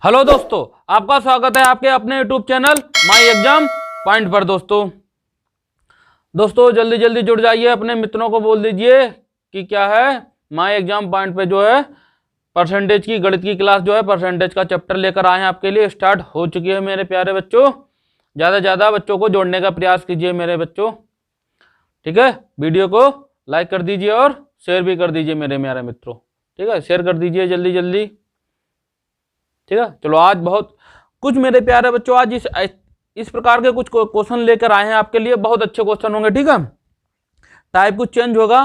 Hello दोस्तों, आपका स्वागत है आपके अपने YouTube channel my exam point पर। दोस्तों जल्दी जल्दी जुड़ जाइए, अपने मित्रों को बोल दीजिए कि क्या है माई एग्जाम पॉइंट पे जो है परसेंटेज की गणित की क्लास जो है परसेंटेज का चैप्टर लेकर आए हैं आपके लिए। स्टार्ट हो चुकी है मेरे प्यारे बच्चों। ज़्यादा से ज़्यादा बच्चों को जोड़ने का प्रयास कीजिए मेरे बच्चों, ठीक है। वीडियो को लाइक कर दीजिए और शेयर भी कर दीजिए मेरे प्यारे मित्रों, ठीक है। शेयर कर दीजिए जल्दी जल्दी, ठीक है। चलो आज बहुत कुछ मेरे प्यारे बच्चों, आज इस प्रकार के कुछ क्वेश्चन लेकर आए हैं आपके लिए। बहुत अच्छे क्वेश्चन होंगे, ठीक है। टाइप कुछ चेंज होगा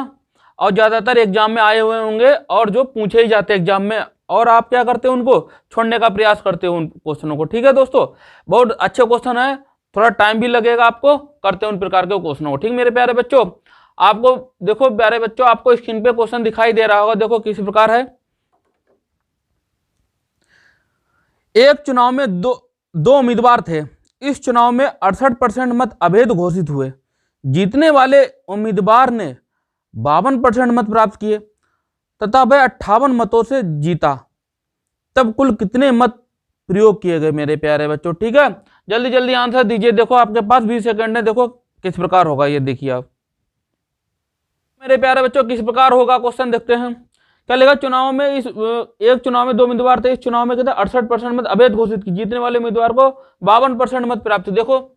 और ज्यादातर एग्जाम में आए हुए होंगे और जो पूछे ही जाते हैं एग्जाम में, और आप क्या करते हैं उनको छोड़ने का प्रयास करते हो उन क्वेश्चनों को, ठीक है दोस्तों। बहुत अच्छे क्वेश्चन है, थोड़ा टाइम भी लगेगा आपको करते उन प्रकार के क्वेश्चनों को, ठीक मेरे प्यारे बच्चों। आपको देखो प्यारे बच्चों, आपको स्क्रीन पे क्वेश्चन दिखाई दे रहा होगा, देखो किस प्रकार है। एक चुनाव में दो उम्मीदवार थे। इस चुनाव में 68% मत अवैध घोषित हुए। जीतने वाले उम्मीदवार ने 52% मत प्राप्त किए तथा वह 58 मतों से जीता। तब कुल कितने मत प्रयोग किए गए मेरे प्यारे बच्चों, ठीक है। जल्दी जल्दी आंसर दीजिए, देखो आपके पास 20 सेकंड है। देखो किस प्रकार होगा ये, देखिए आप मेरे प्यारे बच्चों किस प्रकार होगा क्वेश्चन, देखते हैं क्या लेगा। चुनाव में एक चुनाव में दो उम्मीदवार थे। इस चुनाव में कहते 68% मत अवैध घोषित की। जीतने वाले उम्मीदवार को 52% मत प्राप्त। देखो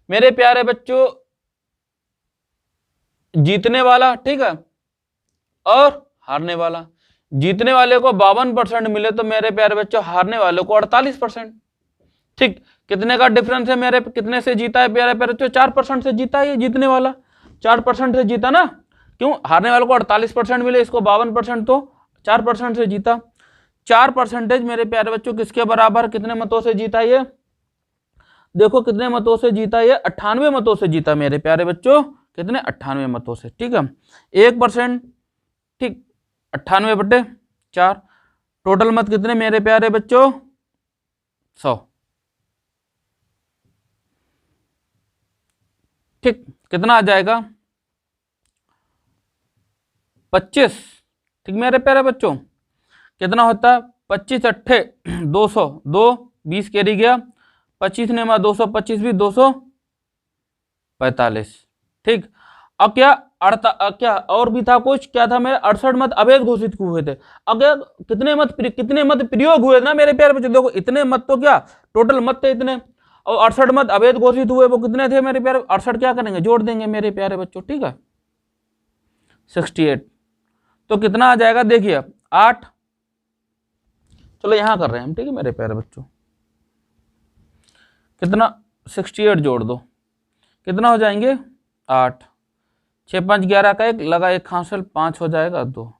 मेरे प्यारे बच्चों, जीतने वाला, ठीक है, और हारने वाला। जीतने वाले को 52% मिले तो मेरे प्यारे बच्चों हारने वाले को 48%, ठीक। कितने का डिफरेंस है मेरे, कितने से जीता है प्यारे प्यारे बच्चों? 4% से जीता है ये जीतने वाला, 4% से जीता ना। क्यों? हारने वाले को 48% मिले, इसको 52%, तो 4% से जीता। 4% मेरे प्यारे बच्चों किसके बराबर, कितने मतों से जीता ये? देखो कितने मतों से जीता ये? 98 मतों से जीता मेरे प्यारे बच्चों। कितने? 98 मतों से, ठीक है। 1%, ठीक, 98/4। टोटल मत कितने मेरे प्यारे बच्चों? 100, ठीक। कितना आ जाएगा? 25, ठीक मेरे प्यारे बच्चों। कितना होता है? 25 अट्ठे 200, 2 20 कैरी गया, 25 ने 225 भी 245, ठीक। अब क्या क्या और भी था कुछ, क्या था मेरे? 68 मत अवैध घोषित हुए थे। अगर कितने मत प्रयोग हुए ना मेरे प्यारे बच्चों? देखो इतने मत तो क्या टोटल मत थे इतने, और 68 मत अवैध घोषित हुए, वो कितने थे मेरे प्यारे? 68 क्या करेंगे, जोड़ देंगे मेरे प्यारे बच्चों, ठीक है। 68, तो कितना आ जाएगा देखिए अब 8। चलो यहां कर रहे हैं हम, ठीक है मेरे प्यारे बच्चों। कितना? 68 जोड़ दो, कितना हो जाएंगे? 8। 6 5 11 का 1 लगा, 1 हासिल 5 हो जाएगा, 2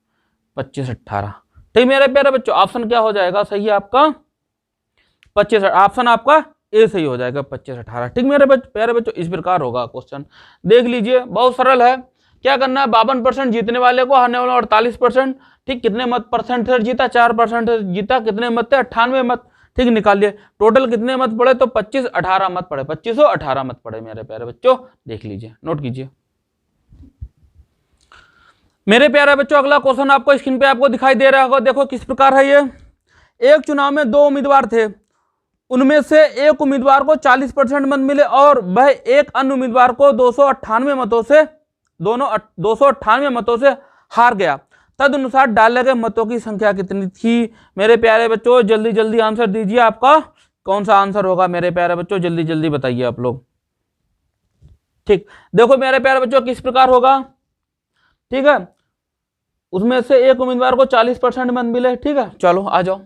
25 18, ठीक मेरे प्यारे बच्चों। ऑप्शन क्या हो जाएगा सही है आपका? 25, ऑप्शन आपका ए सही हो जाएगा, 25 18, ठीक मेरे प्यारे बच्चों। इस प्रकार होगा क्वेश्चन, देख लीजिए बहुत सरल है। क्या करना है? 52% जीतने वाले को, हारने वाले 48%, ठीक। कितने मत परसेंट से जीता? 4% से जीता। कितने मत थे? 98 मत, ठीक। निकालिए टोटल कितने मत पड़े, तो 25 18 मत पड़े, 2518 मत पड़े मेरे प्यारे बच्चों। देख लीजिए, नोट कीजिए मेरे प्यारे बच्चों। अगला क्वेश्चन आपको स्क्रीन पे आपको दिखाई दे रहा होगा, देखो किस प्रकार है ये। एक चुनाव में दो उम्मीदवार थे। उनमें से एक उम्मीदवार को 40% मत मिले और वह एक अन्य उम्मीदवार को 298 मतों से 298 मतों से हार गया। तदनुसार डाले गए मतों की संख्या कितनी थी मेरे प्यारे बच्चों? जल्दी जल्दी आंसर दीजिए, आपका कौन सा आंसर होगा मेरे प्यारे बच्चों? जल्दी जल्दी बताइए आप लोग, ठीक। देखो मेरे प्यारे बच्चों किस प्रकार होगा, ठीक है। उसमें से एक उम्मीदवार को 40% मत मिले, ठीक है। चलो आ जाओ,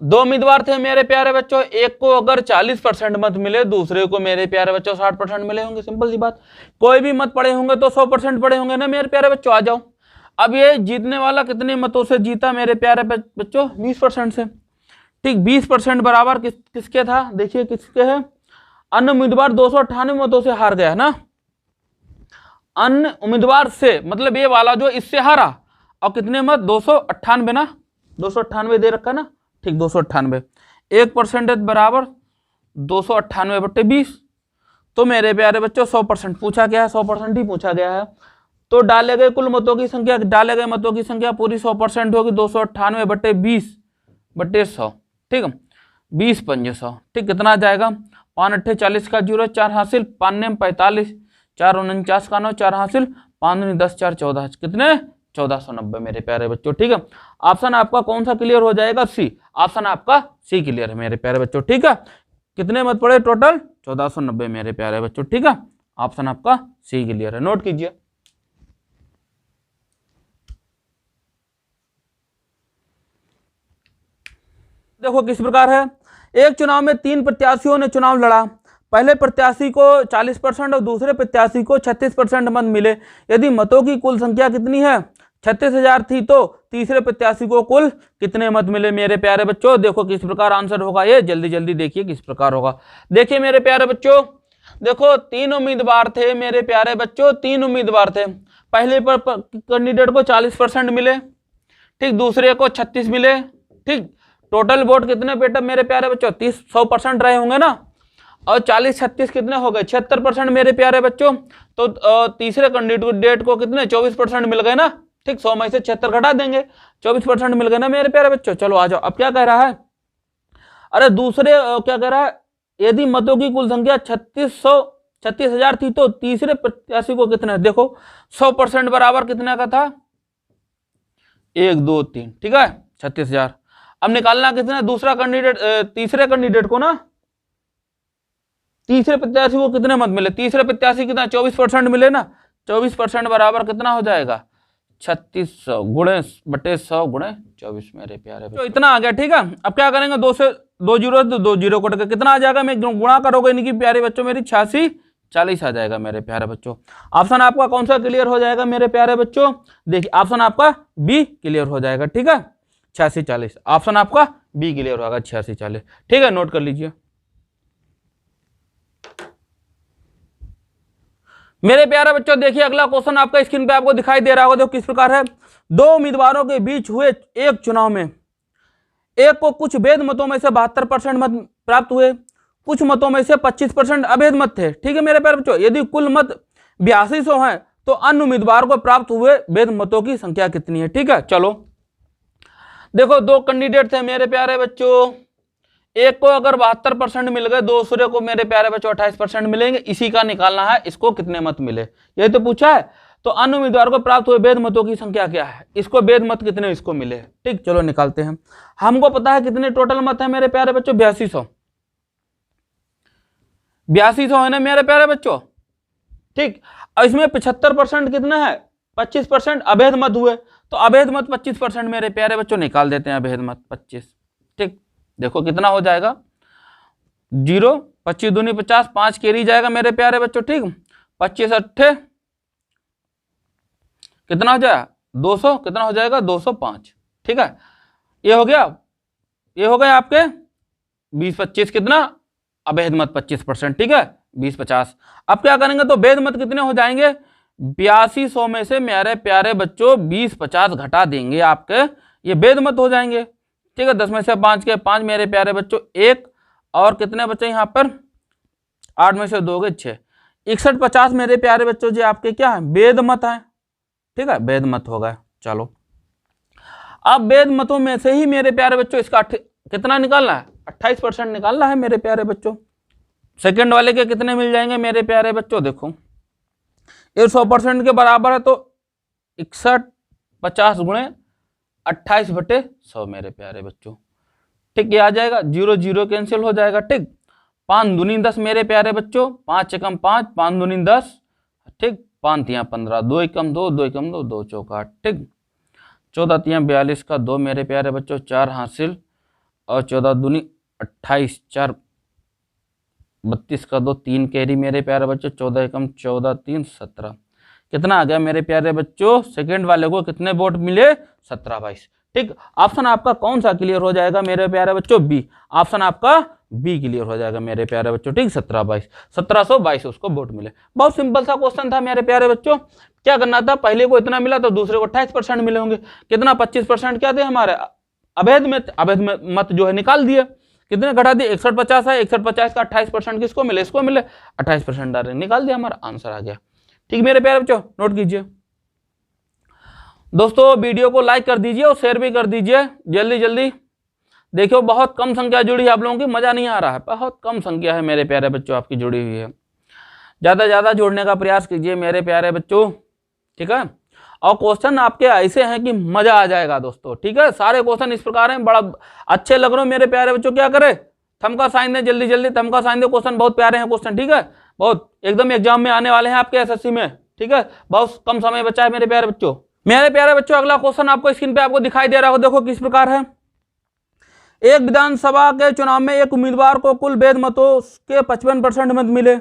दो उम्मीदवार थे मेरे प्यारे बच्चों। एक को अगर 40% मत मिले, दूसरे को मेरे प्यारे बच्चों 60% मिले होंगे। सिंपल सी बात, कोई भी मत पड़े होंगे तो 100% पड़े होंगे ना मेरे प्यारे बच्चों। आ जाओ, अब ये जीतने वाला कितने मतों से जीता मेरे प्यारे बच्चों? 20% से, ठीक। 20% बराबर किसके था? देखिए किसके है? अन्य उम्मीदवार 298 मतों से हार गया ना। अन्य उम्मीदवार से मतलब ये वाला जो इससे हारा, और कितने मत? 298 ना, 298 दे रखा ना, ठीक। 298, 1% बराबर 298/20, तो मेरे प्यारे बच्चों 100% पूछा गया है, 100% ही पूछा गया है। तो डाले गए कुल मतों की संख्या, डाले गए मतों की संख्या पूरी 100% होगी, 298/20/100, ठीक है। 20 पंजे 100, ठीक। कितना आ जाएगा, 5 अट्ठे 40 का 0, 4 हासिल, 5 नेम 45, 4 49 का 9, 4 हासिल, 5 दूनी 10, 4 14, कितने 1490 मेरे प्यारे बच्चों, ठीक है। ऑप्शन आपका कौन सा क्लियर हो जाएगा, सी। ऑप्शन आपका सी क्लियर है मेरे प्यारे बच्चों, ठीक है। कितने मत पड़े टोटल, 1490 मेरे प्यारे बच्चों, ठीक है। ऑप्शन आपका सी क्लियर है, नोट कीजिए। देखो किस प्रकार है, एक चुनाव में 3 प्रत्याशियों ने चुनाव लड़ा। पहले प्रत्याशी को 40% और दूसरे प्रत्याशी को 36% मत मिले। यदि मतों की कुल संख्या कितनी है, 36,000 थी, तो तीसरे प्रत्याशी को कुल कितने मत मिले मेरे प्यारे बच्चों। देखो किस प्रकार आंसर होगा, ये जल्दी जल्दी देखिए किस प्रकार होगा। देखिए मेरे प्यारे बच्चों, देखो 3 उम्मीदवार थे मेरे प्यारे बच्चों, 3 उम्मीदवार थे। पहले पर कैंडिडेट को 40% मिले, ठीक। दूसरे को 36 मिले, ठीक। टोटल वोट कितने बेटा मेरे प्यारे बच्चों, 100% रहे होंगे ना। और 40 36 कितने हो गए, 76% मेरे प्यारे बच्चों। तो तीसरे कैंडिडेट को कितने 24% मिल गए ना, ठीक। 100 में से 76 घटा देंगे, 24% मिल गए ना मेरे प्यारे बच्चों। चलो आ जाओ, अब क्या कह रहा है, अरे दूसरे क्या कह रहा है, यदि मतों की कुल संख्या 36,000 थी, तो तीसरे प्रत्याशी को कितने, देखो 100% बराबर कितने का था, 1 2 3, ठीक है, 36,000। अब निकालना कितना, दूसरा कैंडिडेट, तीसरे कैंडिडेट को ना, तीसरे प्रत्याशी को कितने मत मिले, तीसरे प्रत्याशी कितना 24% मिले ना, 24% बराबर कितना हो जाएगा, 3600 गुणे बटे 100 गुणे 24 मेरे प्यारे। तो इतना आ गया, ठीक है। अब क्या करेंगे, 2 से 2 जीरो तो 2 जीरो कट के कितना आ जाएगा, मैं गुणा करोगे इनकी प्यारे बच्चों, मेरी 86 40 आ जाएगा मेरे प्यारे बच्चों। ऑप्शन आपका कौन सा क्लियर हो जाएगा मेरे प्यारे बच्चों, देखिए ऑप्शन आपका बी क्लियर हो जाएगा, ठीक है। 86 40, ऑप्शन आपका बी क्लियर होगा, 86 40, ठीक है। नोट कर लीजिए मेरे प्यारे बच्चों। देखिए अगला क्वेश्चन आपका स्क्रीन पे आपको दिखाई दे रहा होगा, देखो किस प्रकार है। 2 उम्मीदवारों के बीच हुए एक चुनाव में एक को कुछ वैध मतों में से 72% मत प्राप्त हुए, कुछ मतों में से 25% अवैध मत थे, ठीक है मेरे प्यारे बच्चों। यदि कुल मत 8200 है, तो अन्य उम्मीदवार को प्राप्त हुए वैध मतों की संख्या कितनी है, ठीक है। चलो देखो 2 कैंडिडेट थे मेरे प्यारे बच्चों, एक को अगर 72% मिल गए, दूसरे को मेरे प्यारे बच्चों 28% मिलेंगे, इसी का निकालना है इसको कितने मत मिले, यही तो पूछा है। तो अन्य उम्मीदवार को प्राप्त हुए वैध मतों की संख्या क्या है, इसको वैध मत कितने इसको मिले, ठीक। चलो निकालते हैं, हमको पता है कितने टोटल मत है मेरे प्यारे बच्चों, 8200 है ना मेरे प्यारे बच्चों, ठीक। और इसमें 75% कितना है, 25% अवैध मत हुए, तो अवैध मत 25% मेरे प्यारे बच्चों निकाल देते हैं, अवैध मत 25, ठीक। देखो कितना हो जाएगा, 0 25 दूनी 50, 5 कैरी जाएगा मेरे प्यारे बच्चों, ठीक। 25 अट्ठे कितना हो जाएगा 200, कितना हो जाएगा 205, ठीक है। ये हो गया, ये हो गए आपके 20 25 कितना अवैध मत 25%, ठीक है, 20 50। अब क्या करेंगे, तो वैध मत कितने हो जाएंगे, 8200 में से मेरे प्यारे बच्चों 20 50 घटा देंगे आपके, ये वैध मत हो जाएंगे, ठीक है। 10 में से 5 के 5 मेरे प्यारे बच्चों 1, और कितने बच्चे यहाँ पर 8 में से 2 के 6, 61 50 मेरे प्यारे बच्चों जी आपके क्या है, वैध मत है, ठीक है, वैध मत हो गए। चलो अब वैध मतों में से ही मेरे प्यारे बच्चों इसका कितना निकालना है, 28% निकालना है मेरे प्यारे बच्चों। सेकंड वाले के कितने मिल जाएंगे मेरे प्यारे बच्चों, देखो ये 100% के बराबर है, तो 61 50 गुणे 28 बटे 100 मेरे प्यारे बच्चों, ठीक। ये आ जाएगा, 0 0 कैंसिल हो जाएगा, ठीक। 5 दूनी 10 मेरे प्यारे बच्चों, 5 एकम 5, 5 दूनी 10, ठीक। 5 तियां 15, 2 एकम 2, 2 एकम 2, 2 चौका 8, ठीक। 14 तियां 42 का 2 मेरे प्यारे बच्चों, 4 हासिल, और 14 दूनी 28, 4 32 का 2, 3 कैरी मेरे प्यारे बच्चों, 14 एकम 14 3 17, कितना आ गया मेरे प्यारे बच्चों, सेकंड वाले को कितने वोट मिले, 17 22, ठीक। ऑप्शन आपका कौन सा क्लियर हो जाएगा मेरे प्यारे बच्चों, बी। ऑप्शन आपका बी क्लियर हो जाएगा मेरे प्यारे बच्चों, ठीक। 17 22, 1722 उसको वोट मिले। बहुत सिंपल सा क्वेश्चन था मेरे प्यारे बच्चों। क्या करना था, पहले को इतना मिला तो दूसरे को 28% मिले होंगे, कितना 25% क्या थे हमारे अवैध मत जो है निकाल दिए, कितने घटा दिए, 61 50 है, 61 50 का 28% किसको मिले, इसको मिले, 28% डायरेक्ट निकाल दिया, हमारा आंसर आ गया, ठीक मेरे प्यारे बच्चों। नोट कीजिए दोस्तों, वीडियो को लाइक कर दीजिए और शेयर भी कर दीजिए जल्दी जल्दी। देखियो बहुत कम संख्या जुड़ी है आप लोगों की, मजा नहीं आ रहा है, बहुत कम संख्या है मेरे प्यारे बच्चों आपकी जुड़ी हुई है। ज्यादा से ज्यादा जोड़ने का प्रयास कीजिए मेरे प्यारे बच्चों, ठीक है। और क्वेश्चन आपके ऐसे हैं कि मजा आ जाएगा दोस्तों, ठीक है। सारे क्वेश्चन इस प्रकार हैं, बड़ा अच्छे लग रहे हो मेरे प्यारे बच्चों, क्या करे, थम का साइन दे जल्दी जल्दी, थम का साइन दे। क्वेश्चन बहुत प्यारे हैं क्वेश्चन, ठीक है, बहुत एकदम एग्जाम में आने वाले हैं आपके एसएससी में, ठीक है। बहुत कम समय बचा है मेरे प्यारे बच्चों। मेरे प्यारे बच्चों अगला क्वेश्चन आपको स्क्रीन पे आपको दिखाई दे रहा हो, देखो किस प्रकार है। एक विधानसभा के चुनाव में एक उम्मीदवार को कुल वैध मतों के 55% मत मिले,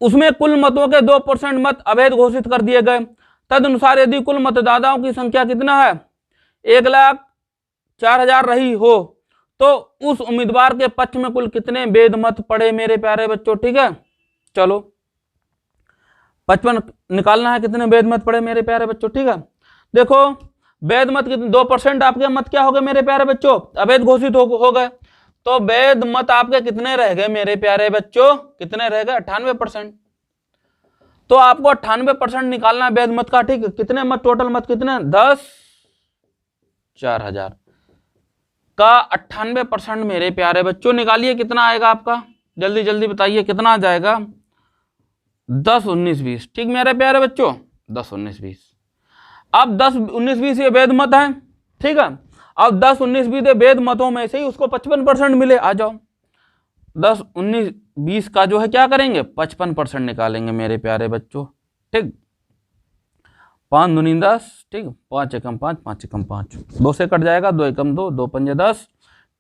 उसमें कुल मतों के 2% मत अवैध घोषित कर दिए गए। तदनुसार यदि कुल मतदाताओं की संख्या कितना है, 1,04,000 रही हो, तो उस उम्मीदवार के पक्ष में कुल कितने वैध मत पड़े मेरे प्यारे बच्चों, ठीक है। चलो 55 निकालना है, कितने वैध मत पड़े मेरे प्यारे बच्चों, ठीक है। देखो वैध मत कितने, 2% आपके मत क्या हो गए मेरे प्यारे बच्चों, अवैध घोषित हो गए। तो वैध मत आपके कितने रह गए मेरे प्यारे बच्चों, कितने रह गए, 98%। तो आपको 98% निकालना है वैध मत का, ठीक है। कितने मत, टोटल मत कितने, 10,04,000 का 98% मेरे प्यारे बच्चों निकालिए, कितना आएगा आपका, जल्दी जल्दी बताइए कितना आ जाएगा, 10, 19, 20, ठीक मेरे प्यारे बच्चों, 10, 19, 20। अब 10, 19, 20 ये वैध मत है, ठीक है। अब 10, 19, 20 वैध मतों में से ही उसको 55% मिले, आ जाओ 10, 19, 20 का जो है क्या करेंगे, 55% निकालेंगे मेरे प्यारे बच्चों, ठीक। 5 दूनी 10, ठीक, 5 एकम 5, 5 एकम 5, 2 से कट जाएगा, 2 एकम 2, 2 पंजे 10,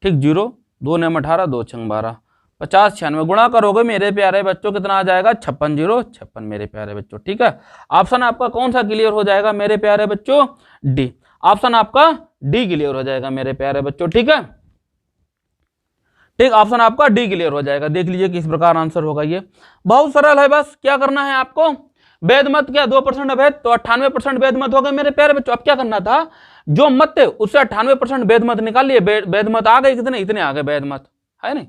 ठीक, 0, 2 नेम 18, 2 छंग 12, 50, 96 गुणा करोगे मेरे प्यारे बच्चों कितना आ जाएगा, 56, 0, 56 मेरे प्यारे बच्चों, ठीक है। ऑप्शन आपका कौन सा क्लियर हो जाएगा मेरे प्यारे बच्चों, डी। ऑप्शन आपका डी क्लियर हो जाएगा मेरे प्यारे बच्चों, ठीक है, ठीक। ऑप्शन आपका डी क्लियर हो जाएगा। देख लीजिए किस प्रकार आंसर होगा, ये बहुत सरल है, बस क्या करना है आपको, वैध मत क्या 2% अवैध, तो 98% वैध मत हो गए मेरे प्यारे बच्चों। अब क्या करना था, जो मत थे उससे 98% वैध मत निकाल लिए, वैध मत आ गए कितने, इतने आ गए वैध मत, है नहीं,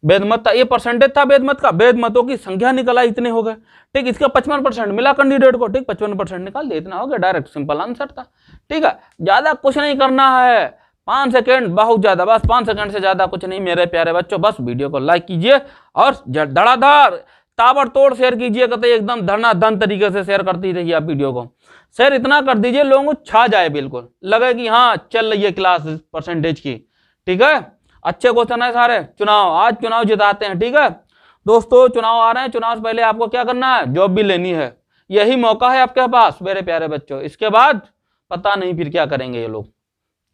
वैध मत था, ये परसेंटेज था वैध मत का, वैध मतों की संख्या निकला इतने हो गए, ठीक। इसका 55% मिला कैंडिडेट को, ठीक, 55% निकाल दिया, इतना हो गया, डायरेक्ट सिंपल आंसर था, ठीक है। ज्यादा कुछ नहीं करना है, 5 सेकंड बहुत ज्यादा, बस 5 सेकंड से ज्यादा कुछ नहीं मेरे प्यारे बच्चों। बस वीडियो को लाइक कीजिए और धड़ाधड़ ताबड़तोड़ शेयर कीजिए, कहते एकदम धनाधन तरीके से शेयर करती रहिए आप वीडियो को, शेयर इतना कर दीजिए लोगों को छा जाए, बिल्कुल लगे कि हाँ चल रही है क्लास परसेंटेज की, ठीक है। अच्छे क्वेश्चन है सारे, चुनाव आज चुनाव जिताते हैं, ठीक है दोस्तों। चुनाव आ रहे हैं, चुनाव से पहले आपको क्या करना है, जॉब भी लेनी है, यही मौका है आपके पास मेरे प्यारे बच्चों, इसके बाद पता नहीं फिर क्या करेंगे ये लोग,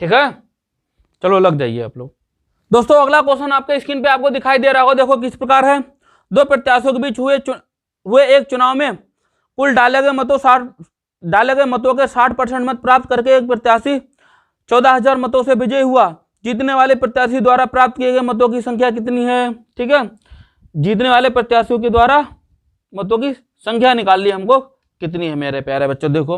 ठीक है। चलो लग जाइए आप लोग। दोस्तों अगला क्वेश्चन आपके स्क्रीन पे आपको दिखाई दे रहा होगा, देखो किस प्रकार है। दो प्रत्याशियों के बीच हुए एक चुनाव में कुल डाले गए मतों के 60% मत प्राप्त करके एक प्रत्याशी 14,000 मतों से विजयी हुआ। जीतने वाले प्रत्याशी द्वारा प्राप्त किए गए मतों की संख्या कितनी है, ठीक है। जीतने वाले प्रत्याशियों के द्वारा मतों की संख्या निकाल ली हमको, कितनी है मेरे प्यारे बच्चों। देखो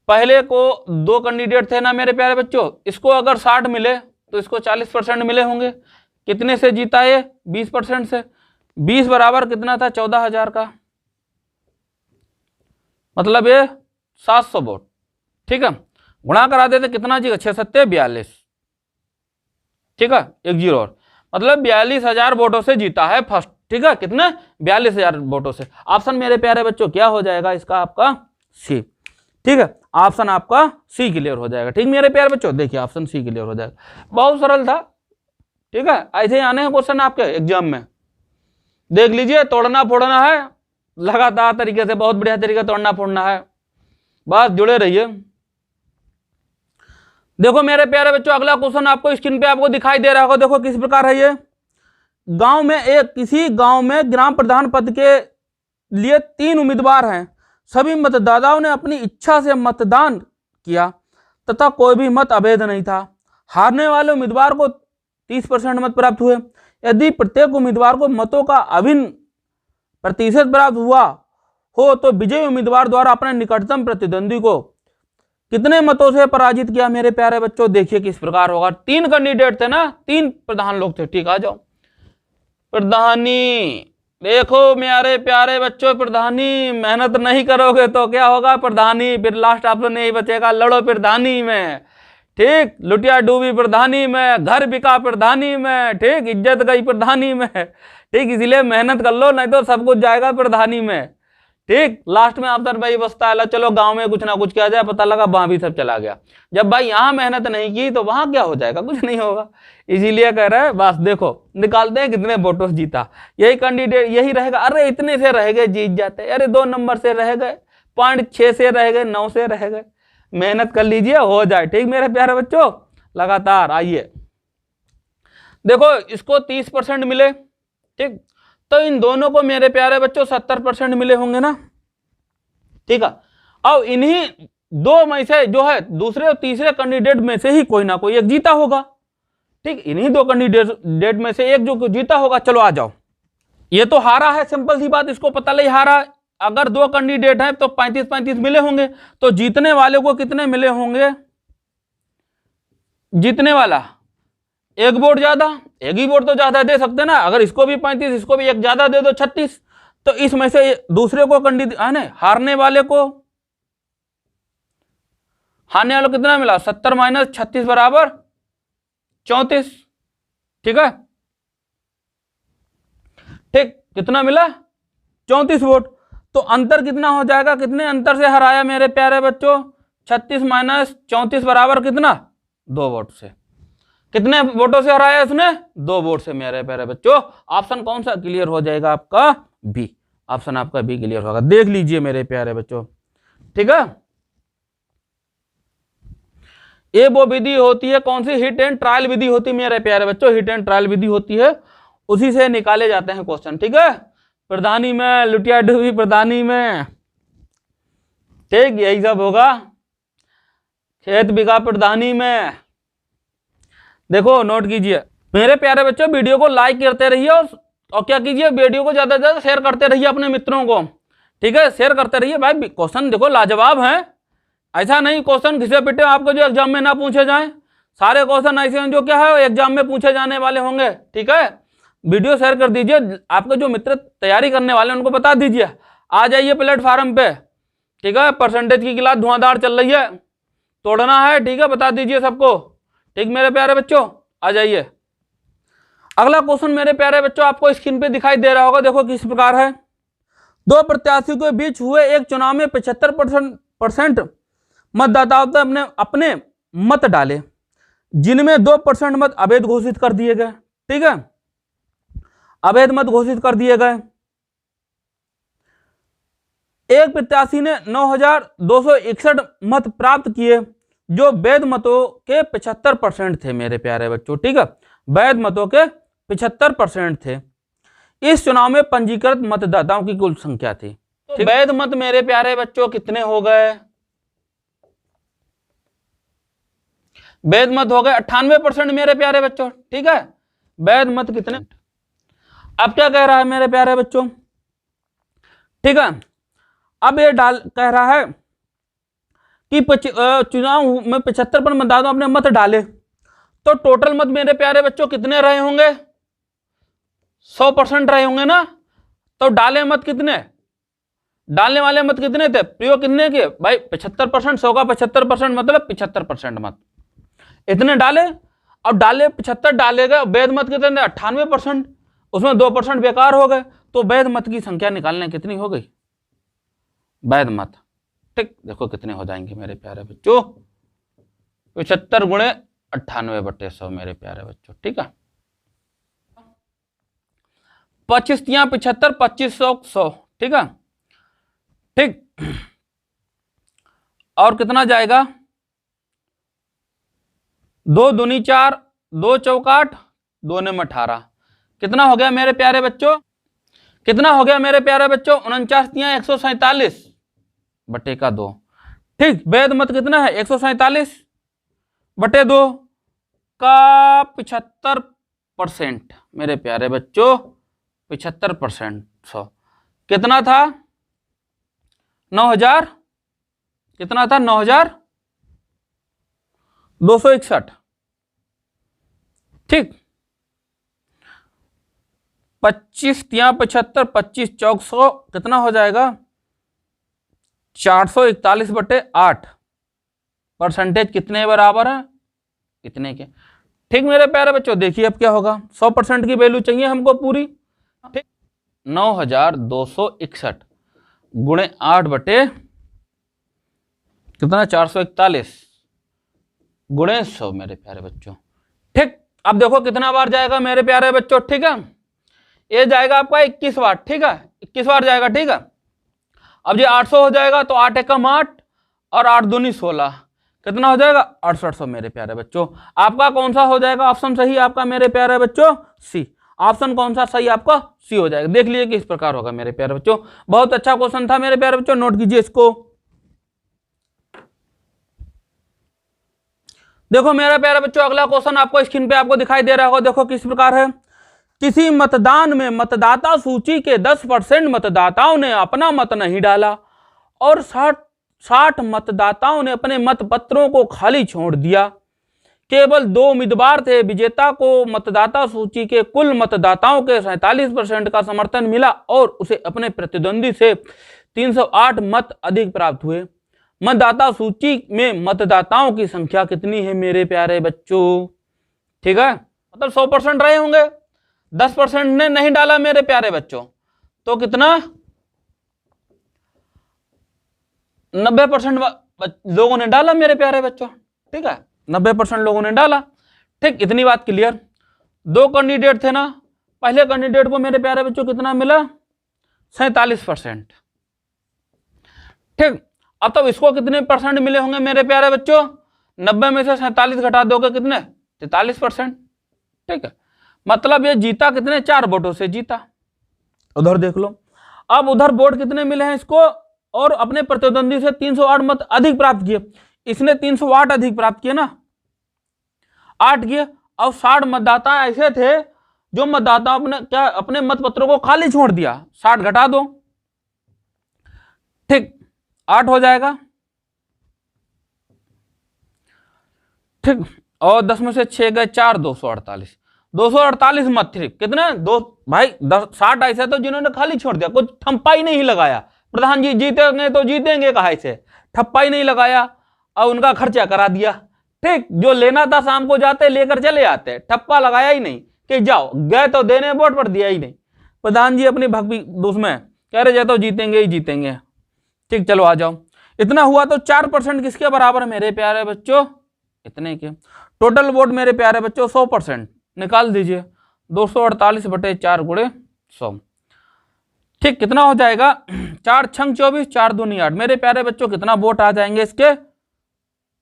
पहले को 2 कैंडिडेट थे ना मेरे प्यारे बच्चों, इसको अगर 60 मिले तो इसको 40% मिले होंगे। कितने से जीता ये, 20% से। 20 बराबर कितना था, 14,000 का, मतलब ये 700 वोट, ठीक है। गुणा करा देते कितना जी, 6 सत्ते 42, ठीक है, 1 0 और, मतलब 42,000 वोटों से जीता है फर्स्ट, ठीक है। कितने, 42,000 वोटों से। ऑप्शन मेरे प्यारे बच्चों क्या हो जाएगा इसका, आपका सी, ठीक है। ऑप्शन आपका सी क्लियर हो जाएगा, ठीक मेरे प्यारे बच्चों। देखिए ऑप्शन सी क्लियर हो जाएगा, बहुत सरल था, ठीक है। ऐसे ही आने हैं क्वेश्चन आपके एग्जाम में, देख लीजिए, तोड़ना फोड़ना है लगातार तरीके से, बहुत बढ़िया तरीके तोड़ना फोड़ना है, बस जुड़े रहिए। देखो मेरे प्यारे बच्चों अगला क्वेश्चन आपको स्क्रीन पे आपको दिखाई दे रहा होगा, देखो किस प्रकार है ये। किसी गांव में ग्राम प्रधान पद के लिए 3 उम्मीदवार हैं। सभी मतदाताओं ने अपनी इच्छा से मतदान किया तथा कोई भी मत अवैध नहीं था। हारने वाले उम्मीदवार को 30% मत प्राप्त हुए। यदि प्रत्येक उम्मीदवार को मतों का अभिन्न प्रतिशत प्राप्त हुआ हो तो विजयी उम्मीदवार द्वारा अपने निकटतम प्रतिद्वंदी को कितने मतों से पराजित किया मेरे प्यारे बच्चों। देखिए किस प्रकार होगा। 3 कैंडिडेट थे ना, 3 प्रधान लोग थे, ठीक, आ जाओ। प्रधानी, देखो मेरे प्यारे बच्चों, प्रधानी मेहनत नहीं करोगे तो क्या होगा, प्रधानी, फिर लास्ट ऑप्शन यही बचेगा, लड़ो प्रधानी में, ठीक, लुटिया डूबी प्रधानी में, घर बिका प्रधानी में, ठीक, इज्जत गई प्रधानी में, ठीक, इसीलिए मेहनत कर लो, नहीं तो सब कुछ जाएगा प्रधानी में। ठीक, लास्ट में अफसर भाई बसता है, चलो गांव में कुछ ना कुछ किया जाए, पता लगा वहां भी सब चला गया। जब भाई यहाँ मेहनत नहीं की तो वहां क्या हो जाएगा, कुछ नहीं होगा। इसीलिए कह रहे हैं बस देखो निकालते हैं कितने वोटों से जीता, यही कैंडिडेट यही रहेगा। अरे इतने से रह गए जीत जाते, अरे 2 नंबर से रह गए, 0.6 से रह गए, 9 से रह गए। मेहनत कर लीजिए, हो जाए। ठीक मेरे प्यारे बच्चों, लगातार आइए देखो, इसको 30% मिले, ठीक, तो इन दोनों को मेरे प्यारे बच्चों 70% मिले होंगे ना। ठीक है, अब इन्हीं 2 में से जो है दूसरे और तीसरे कैंडिडेट में से ही कोई ना कोई एक जीता होगा। ठीक, इन्हीं 2 कैंडिडेट में से एक जो जीता होगा। चलो आ जाओ, ये तो हारा है, सिंपल सी बात, इसको पता नहीं हारा। अगर 2 कैंडिडेट हैं तो 35-35 मिले होंगे, तो जीतने वाले को कितने मिले होंगे? जीतने वाला एक वोट ज्यादा, एक ही वोट तो ज्यादा दे सकते ना। अगर इसको भी 35, इसको भी एक ज्यादा दे दो 36, तो इसमें से दूसरे को हारने वाले को कितना मिला? 70 - 36 बराबर 34। ठीक है, ठीक, कितना मिला? 34 वोट। तो अंतर कितना हो जाएगा? कितने अंतर से हराया मेरे प्यारे बच्चों? 36 - 34 बराबर कितना? 2 वोट से। कितने वोटों से हराया उसने? 2 वोट से मेरे प्यारे बच्चों। ऑप्शन कौन सा क्लियर हो जाएगा आपका? बी। ऑप्शन आपका बी क्लियर होगा। देख लीजिए मेरे प्यारे बच्चों, ठीक है। ये वो विधि होती है, कौन सी? हिट एंड ट्रायल विधि होती है मेरे प्यारे बच्चों, हिट एंड ट्रायल विधि होती है, उसी से निकाले जाते हैं क्वेश्चन। ठीक है, प्रधानी में, लुटिया डूबी प्रधानी में, ठीक, यही सब होगा। खेत बिका प्रधानी में। देखो नोट कीजिए मेरे प्यारे बच्चों, वीडियो को लाइक करते रहिए और क्या कीजिए, वीडियो को ज्यादा से ज्यादा शेयर करते रहिए अपने मित्रों को। ठीक है, शेयर करते रहिए भाई। क्वेश्चन देखो लाजवाब है, ऐसा नहीं क्वेश्चन घिसे पिटे आपको जो एग्जाम में ना पूछे जाएं। सारे क्वेश्चन ऐसे हैं जो क्या है एग्जाम में पूछे जाने वाले होंगे। ठीक है, वीडियो शेयर कर दीजिए, आपके जो मित्र तैयारी करने वाले उनको बता दीजिए, आ जाइए प्लेटफार्म पे। ठीक है, परसेंटेज की क्लास धुआंधार चल रही है, तोड़ना है। ठीक है, बता दीजिए सबको। ठीक मेरे प्यारे बच्चों, आ जाइए। अगला क्वेश्चन मेरे प्यारे बच्चों आपको स्क्रीन पे दिखाई दे रहा होगा, देखो किस प्रकार है। 2 प्रत्याशियों के बीच हुए एक चुनाव में 75% मतदाताओं ने अपने मत डाले, जिनमें 2% मत अवैध घोषित कर दिए गए। ठीक है, अवैध मत घोषित कर दिए गए। एक प्रत्याशी ने 9,261 मत प्राप्त किए, जो वैध मतों के 75% थे मेरे प्यारे बच्चों। ठीक है, वैध मतों के 75% थे। इस चुनाव में पंजीकृत मतदाताओं की कुल संख्या थी। वैध मत मेरे प्यारे बच्चों कितने हो गए? वैध मत हो गए 98% मेरे प्यारे बच्चों। ठीक है, वैध मत कितने? अब क्या कह रहा है मेरे प्यारे बच्चों? ठीक है, अब ये कह रहा है कि चुनाव में 75% मतदाताओं अपने मत डाले, तो टोटल मत मेरे प्यारे बच्चों कितने रहे होंगे? 100% रहे होंगे ना। तो डाले मत कितने? डालने वाले मत कितने थे? प्रयोग कितने के भाई? 75%। 100 का 75% मतलब 75% मत इतने डाले। अब डाले 75 डाले गए, वैध मत कितने थे? 98%, उसमें 2% बेकार हो गए, तो वैध मत की संख्या निकालने कितनी हो गई? वैध मत, ठीक, देखो कितने हो जाएंगे मेरे प्यारे बच्चों? 75 × 98/100 मेरे प्यारे बच्चों। ठीक है, 25 × 75, 2500 100। ठीक है, ठीक, और कितना जाएगा? 2 दूनी 4, 2 चौका 8, 2 में 18। कितना हो गया मेरे प्यारे बच्चों? कितना हो गया मेरे प्यारे बच्चों? 49 × 147 बटे का 2। ठीक, वैध मत कितना है? 147 बटे 2 का 75% मेरे प्यारे बच्चों। 75%, 100 कितना था? 9,000। कितना था? 9,261। ठीक, 25 × 75, 25 चौक 100, कितना हो जाएगा? 441/8। परसेंटेज कितने बराबर है? इतने के। ठीक मेरे प्यारे बच्चों, देखिए अब क्या होगा, 100% की वैल्यू चाहिए हमको पूरी। ठीक, 9261 गुणे 8 बटे कितना 441 गुणे 100 मेरे प्यारे बच्चों। ठीक, अब देखो कितना बार जाएगा मेरे प्यारे बच्चों। ठीक है, ये जाएगा आपका 21 बार। ठीक है, 21 बार जाएगा। ठीक है, अब ये 800 हो जाएगा तो 8 एकम 8 और 8 दूनी 16, कितना हो जाएगा 6800 मेरे प्यारे बच्चों। आपका कौन सा हो जाएगा ऑप्शन सही आपका मेरे प्यारे बच्चों? सी। ऑप्शन कौन सा सही आपका? सी हो जाएगा। देख लीजिए किस प्रकार होगा मेरे प्यारे बच्चों। बहुत अच्छा क्वेश्चन था मेरे प्यारे बच्चों, नोट कीजिए इसको। देखो मेरे प्यारे बच्चों, अगला क्वेश्चन आपको स्क्रीन पे आपको दिखाई दे रहा होगा। देखो किस प्रकार है। किसी मतदान में मतदाता सूची के 10% मतदाताओं ने अपना मत नहीं डाला और 60 मतदाताओं ने अपने मत पत्रों को खाली छोड़ दिया। केवल 2 उम्मीदवार थे। विजेता को मतदाता सूची के कुल मतदाताओं के 47% का समर्थन मिला और उसे अपने प्रतिद्वंदी से 308 मत अधिक प्राप्त हुए। मतदाता सूची में मतदाताओं की संख्या कितनी है मेरे प्यारे बच्चों? ठीक है, मतलब 100% रहे होंगे, 10% ने नहीं डाला मेरे प्यारे बच्चों, तो कितना 90% लोगों ने डाला मेरे प्यारे बच्चों। ठीक है, 90% लोगों ने डाला। ठीक, इतनी बात क्लियर। 2 कैंडिडेट थे ना, पहले कैंडिडेट को मेरे प्यारे बच्चों कितना मिला 47%। ठीक, अब तब इसको कितने परसेंट मिले होंगे मेरे प्यारे बच्चों? 90 में से 47 घटा दोगे कितने 43%। ठीक है, मतलब ये जीता कितने 4 वोटों से जीता। उधर देख लो, अब उधर वोट कितने मिले हैं इसको और अपने प्रतिद्वंदी से 308 मत अधिक प्राप्त किए। इसने 308 अधिक प्राप्त किए ना, 8 किए। अब 60 मतदाता ऐसे थे जो मतदाता अपने मत पत्रों को खाली छोड़ दिया, 60 घटा दो। ठीक, 8 हो जाएगा। ठीक, और 10 में से 6 गए 4, 248 मत थे। कितने दो भाई 60 ऐसे तो जिन्होंने खाली छोड़ दिया, कुछ ठप्पा ही नहीं लगाया। प्रधान जी जीतेंगे तो जीतेंगे कहा से, ठप्पा ही नहीं लगाया और उनका खर्चा करा दिया। ठीक, जो लेना था शाम को जाते लेकर चले आते, ठप्पा लगाया ही नहीं कि जाओ, गए तो देने वोट पर दिया ही नहीं। प्रधान जी अपनी भक्ति उसमें कह रहे तो जीतेंगे ही जीतेंगे। ठीक, चलो आ जाओ। इतना हुआ तो 4% किसके बराबर मेरे प्यारे बच्चों? इतने के। टोटल वोट मेरे प्यारे बच्चों 100%। निकाल दीजिए 248 बटे 4 गुणे 100। ठीक, कितना हो जाएगा 4 छंग 24, 4 दूनी 8। मेरे प्यारे बच्चों कितना वोट आ जाएंगे इसके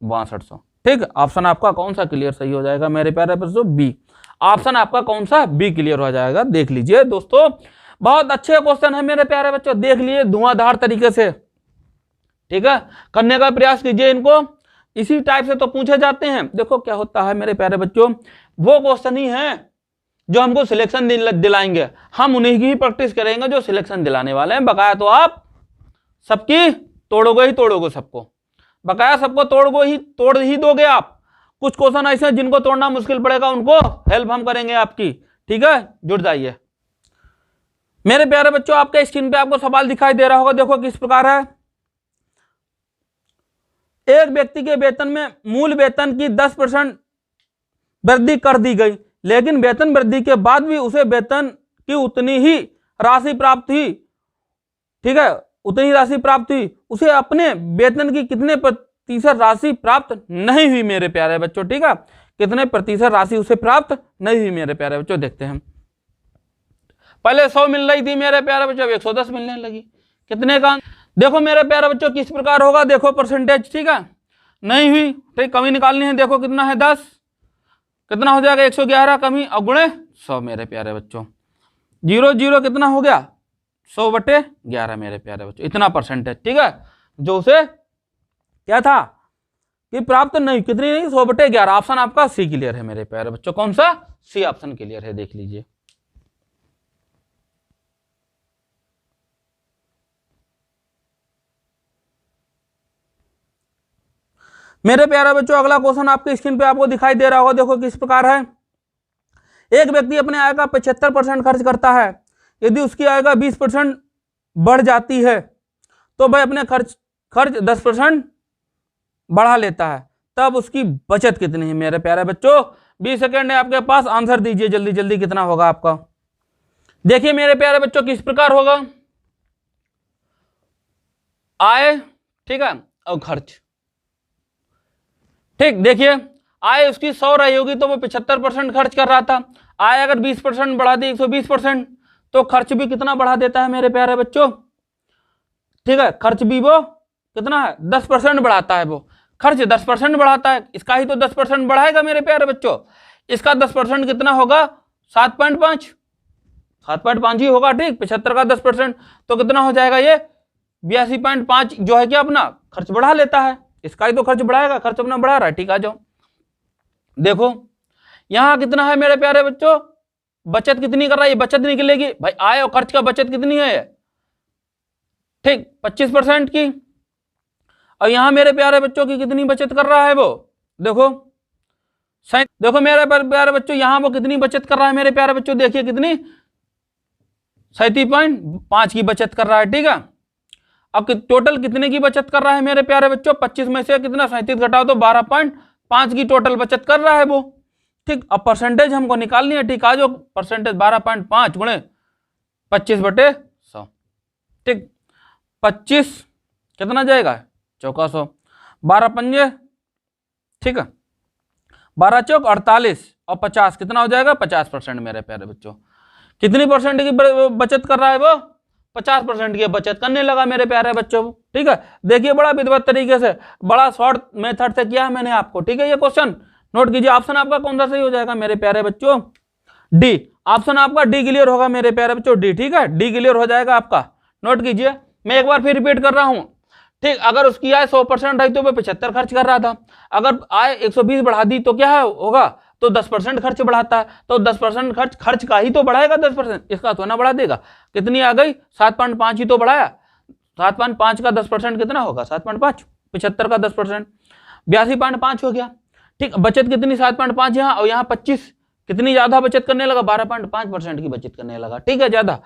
6200। ठीक, ऑप्शन आपका कौन सा क्लियर सही हो जाएगा मेरे प्यारे बच्चों? बी। ऑप्शन आपका कौन सा? बी क्लियर हो जाएगा। देख लीजिए दोस्तों, बहुत अच्छे क्वेश्चन है मेरे प्यारे बच्चों, देख लीजिए धुआंधार तरीके से। ठीक है, करने का प्रयास कीजिए इनको, इसी टाइप से तो पूछे जाते हैं। देखो क्या होता है मेरे प्यारे बच्चों, वो क्वेश्चन ही है जो हमको सिलेक्शन दिलाएंगे, हम उन्हीं की ही प्रैक्टिस करेंगे जो सिलेक्शन दिलाने वाले हैं। बकाया तो आप सबकी तोड़ोगे सबको, बकाया सबको तोड़ ही दोगे आप। कुछ क्वेश्चन ऐसे हैं जिनको तोड़ना मुश्किल पड़ेगा, उनको हेल्प हम करेंगे आपकी। ठीक है, जुड़ जाइए मेरे प्यारे बच्चों। आपके स्क्रीन पे आपको सवाल दिखाई दे रहा होगा, देखो किस प्रकार है। एक व्यक्ति के वेतन में मूल वेतन की 10% वृद्धि कर दी गई, लेकिन वेतन वृद्धि के बाद भी उसे वेतन की उतनी ही राशि प्राप्त हुई। ठीक है, उतनी राशि प्राप्त हुई, उसे अपने वेतन की कितने प्रतिशत राशि प्राप्त नहीं हुई मेरे प्यारे बच्चों? ठीक है, कितने प्रतिशत राशि उसे प्राप्त नहीं हुई मेरे प्यारे बच्चों? देखते हैं। पहले 100 मिल रही थी मेरे प्यारे बच्चों, अब 110 मिलने लगी। कितने का? देखो मेरे प्यारे बच्चों किस प्रकार होगा, देखो परसेंटेज। ठीक है, नहीं हुई, ठीक, कमी निकालनी है। देखो कितना है 10, कितना हो जाएगा 111 कमी और गुणे 100 मेरे प्यारे बच्चों। 0 0 कितना हो गया 100 बटे 11 मेरे प्यारे बच्चों, इतना परसेंटेज। ठीक है, जो उसे क्या था कि प्राप्त नहीं, कितनी नहीं 100 बटे 11। ऑप्शन आपका सी क्लियर है मेरे प्यारे बच्चों। कौन सा? सी ऑप्शन क्लियर है, देख लीजिए। मेरे प्यारे बच्चों, अगला क्वेश्चन आपके स्क्रीन पे आपको दिखाई दे रहा होगा, देखो किस प्रकार है। एक व्यक्ति अपने आय का 75% खर्च करता है। यदि उसकी आय का 20% बढ़ जाती है तो वह अपने खर्च 10% बढ़ा लेता है, तब उसकी बचत कितनी है मेरे प्यारे बच्चों। 20 सेकेंड है आपके पास, आंसर दीजिए जल्दी जल्दी, कितना होगा आपका। देखिए मेरे प्यारे बच्चों किस प्रकार होगा, आय, ठीक है, और खर्च। ठीक, देखिए आय उसकी 100 रही होगी तो वो 75% खर्च कर रहा था। आय अगर 20% बढ़ा दी 120%, तो खर्च भी कितना बढ़ा देता है मेरे प्यारे बच्चों। ठीक है, खर्च भी वो कितना है 10% बढ़ाता है, वो खर्च 10% बढ़ाता है, इसका ही तो 10% बढ़ाएगा मेरे प्यारे बच्चों। इसका 10% कितना होगा 7.5, 7.5 ही होगा। ठीक, 75 का 10% तो कितना हो जाएगा ये 82.5, जो है क्या अपना खर्च बढ़ा लेता है, इसका ही तो खर्च बढ़ाएगा, खर्च अपना बढ़ा रहा है। ठीक, आ जाओ देखो यहां कितना है मेरे प्यारे बच्चों, बचत कितनी कर रहा है, बचत निकलेगी भाई, आय और खर्च का बचत कितनी है, ठीक 25% की। और यहां मेरे प्यारे बच्चों की कितनी बचत कर रहा है वो, देखो देखो मेरे प्यारे बच्चों यहां वो कितनी बचत कर रहा है मेरे प्यारे बच्चों, देखिए कितनी 37.5 की बचत कर रहा है। ठीक है, अब टोटल कितने की बचत कर रहा है मेरे प्यारे बच्चों, 25 में से कितना 37 घटाओ तो 12.5 की टोटल बचत कर रहा है वो। ठीक, अब परसेंटेज हमको निकालनी है। ठीक, आज परसेंटेज 12.5 गुणे 25/100। ठीक, 25 कितना जाएगा 400, 12 पंजे, ठीक है 12 चौक 48 और 50 कितना हो जाएगा 50% मेरे प्यारे बच्चों। कितनी परसेंट की बचत कर रहा है वो, 50% की बचत करने लगा मेरे प्यारे बच्चों। ठीक है, देखिए बड़ा विधिवत तरीके से, बड़ा शॉर्ट मेथड से किया है मैंने आपको। ठीक है, ये क्वेश्चन नोट कीजिए। ऑप्शन आपका कौन सा सही हो जाएगा मेरे प्यारे बच्चों, डी। ऑप्शन आपका डी क्लियर होगा मेरे प्यारे बच्चों, डी। ठीक है, डी क्लियर हो जाएगा आपका। नोट कीजिए, मैं एक बार फिर रिपीट कर रहा हूं। ठीक, अगर उसकी आय 100% रही तो वो 75 खर्च कर रहा था, अगर आय 120 बढ़ा दी तो क्या होगा, तो 10% खर्च बढ़ाता है, तो 10% खर्च का ही तो बढ़ाएगा 10%, इसका तो ना बढ़ा देगा। कितनी आ गई 7.5 ही तो बढ़ाया, 7.5 का 10% कितना होगा 7.5, 75 का 10% 82.5 हो गया। ठीक, बचत कितनी 7.5 यहाँ और यहाँ 25, कितनी ज्यादा बचत करने लगा 12.5% की बचत करने लगा। ठीक है, ज्यादा।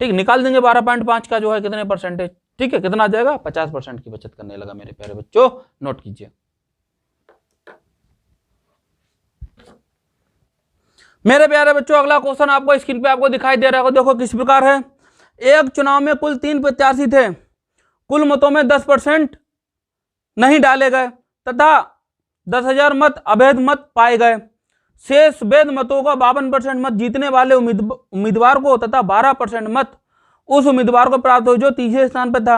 ठीक, निकाल देंगे 12.5 का जो है कितने परसेंटेज, ठीक है कितना आ जाएगा 50% की बचत करने लगा मेरे प्यारे बच्चों। नोट कीजिए मेरे प्यारे बच्चों, अगला क्वेश्चन आपको स्क्रीन पे आपको दिखाई दे रहा होगा, देखो किस प्रकार है। एक चुनाव में कुल 3 प्रत्याशी थे, कुल मतों में 10% नहीं डाले गए तथा 10,000 मत अवैध मत पाए गए। शेष वैध मतों का 52% मत जीतने वाले उम्मीदवार को तथा 12% मत उस उम्मीदवार को प्राप्त हुए जो तीसरे स्थान पर था।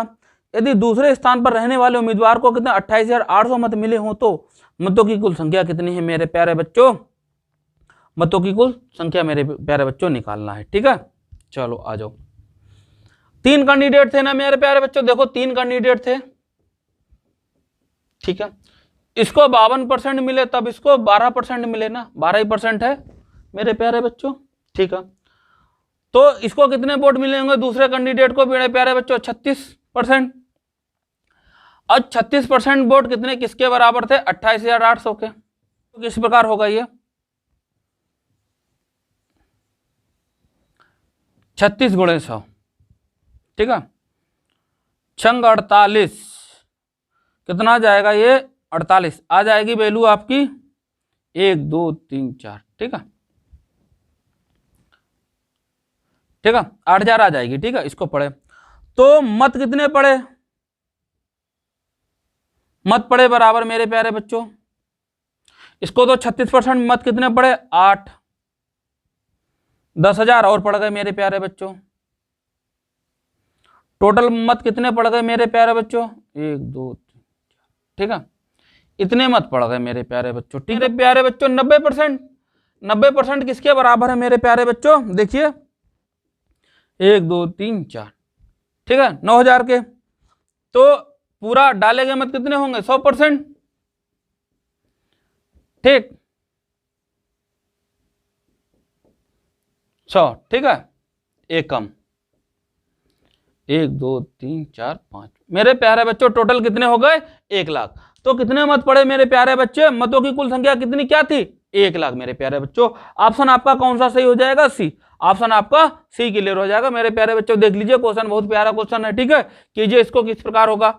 यदि दूसरे स्थान पर रहने वाले उम्मीदवार को कितने 28,800 मत मिले हों तो मतों की कुल संख्या कितनी है मेरे प्यारे बच्चों, मतों की कुल संख्या मेरे प्यारे बच्चों निकालना है। ठीक है, चलो आ जाओ। 3 कैंडिडेट थे ना मेरे प्यारे बच्चों, देखो 3 कैंडिडेट थे। ठीक है, इसको 52% मिले तब इसको 12% मिले ना, 12% है मेरे प्यारे बच्चों। ठीक है, तो इसको कितने वोट मिलेंगे दूसरे कैंडिडेट को मेरे प्यारे बच्चों 36%। और 36% वोट कितने किसके बराबर थे 28,800 के। तो किस प्रकार होगा ये 36 गुणे 100, ठीक है 6 48 कितना आ जाएगा ये 48 आ जाएगी वैल्यू आपकी 1 2 3 4। ठीक है, ठीक है 8,000 आ जाएगी। ठीक है, इसको पढ़े तो मत कितने पड़े, मत पड़े बराबर मेरे प्यारे बच्चों, इसको तो 36% मत कितने पड़े 8, 10,000 और पड़ गए मेरे प्यारे बच्चों। टोटल मत कितने पड़ गए मेरे प्यारे बच्चों 1 2 3 4। ठीक है, इतने मत पड़ गए मेरे प्यारे बच्चों। ठीक है प्यारे बच्चों 90%, 90% किसके बराबर है मेरे प्यारे बच्चों, देखिए 1 2 3 4। ठीक है 9,000 के, तो पूरा डाले गए मत कितने होंगे 100%। ठीक 100। ठीक है, एक कम 1 2 3 4 5 मेरे प्यारे बच्चों टोटल कितने हो गए 1 लाख। तो कितने मत पड़े मेरे प्यारे बच्चे, मतों की कुल संख्या कितनी क्या थी 1 लाख मेरे प्यारे बच्चों। ऑप्शन आपका कौन सा सही हो जाएगा सी, ऑप्शन आपका सी क्लियर हो जाएगा मेरे प्यारे बच्चों। देख लीजिए क्वेश्चन बहुत प्यारा क्वेश्चन है। ठीक है, कीजिए इसको किस प्रकार होगा।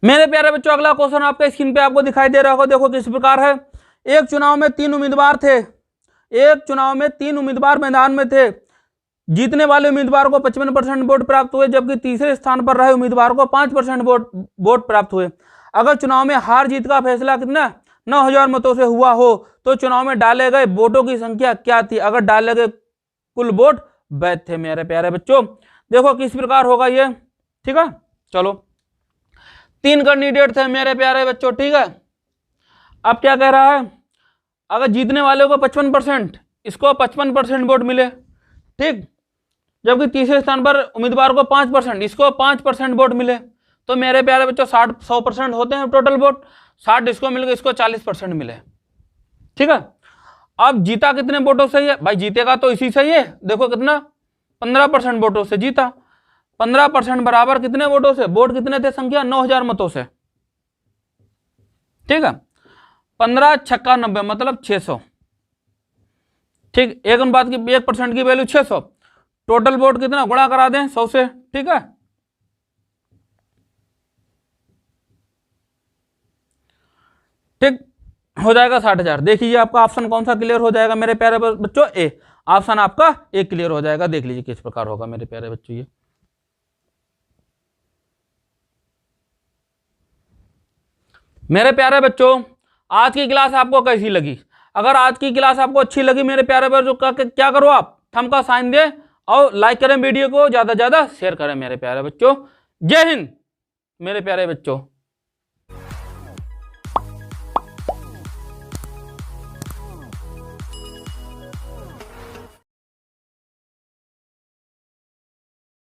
मेरे प्यारे बच्चों अगला क्वेश्चन आपके स्क्रीन पे आपको दिखाई दे रहा होगा, देखो किस प्रकार है। एक चुनाव में 3 उम्मीदवार थे, एक चुनाव में 3 उम्मीदवार मैदान में थे। जीतने वाले उम्मीदवार को 55% वोट प्राप्त हुए, जबकि तीसरे स्थान पर रहे उम्मीदवार को 5% वोट प्राप्त हुए। अगर चुनाव में हार जीत का फैसला कितना 9000 मतों से हुआ हो तो चुनाव में डाले गए वोटों की संख्या क्या थी? अगर डाले गए कुल वोट वैध थे। मेरे प्यारे बच्चों देखो किस प्रकार होगा ये, ठीक है। चलो 3 कैंडिडेट थे मेरे प्यारे बच्चों, ठीक है। अब क्या कह रहा है, अगर जीतने वाले को 55%, इसको 55% वोट मिले, ठीक, जबकि तीसरे स्थान पर उम्मीदवार को 5%, इसको 5% वोट मिले, तो मेरे प्यारे बच्चों 100% होते हैं टोटल वोट। 60 इसको मिल गए, इसको 40% मिले, ठीक है। अब जीता कितने वोटों से है भाई? जीतेगा तो इसी से ही है, देखो कितना 15% वोटों से जीता। 15% बराबर कितने वोटों से? वोट कितने थे संख्या 9000 मतों से, ठीक है। 15 छक्का 90 मतलब 600, ठीक। 1% की वैल्यू 600, टोटल वोट कितना गुणा करा दें 100 से, ठीक है। ठीक हो जाएगा 60,000। देख लीजिए आपका ऑप्शन कौन सा क्लियर हो जाएगा मेरे प्यारे बच्चों? ए ऑप्शन आपका ए क्लियर हो जाएगा। देख लीजिए किस प्रकार होगा मेरे प्यारे बच्चों ये। मेरे प्यारे बच्चों आज की क्लास आपको कैसी लगी? अगर आज की क्लास आपको अच्छी लगी मेरे प्यारे बच्चों क्या करो आप थंब का साइन दें और लाइक करें, वीडियो को ज्यादा से ज्यादा शेयर करें मेरे प्यारे बच्चों। जय हिंद मेरे प्यारे बच्चों।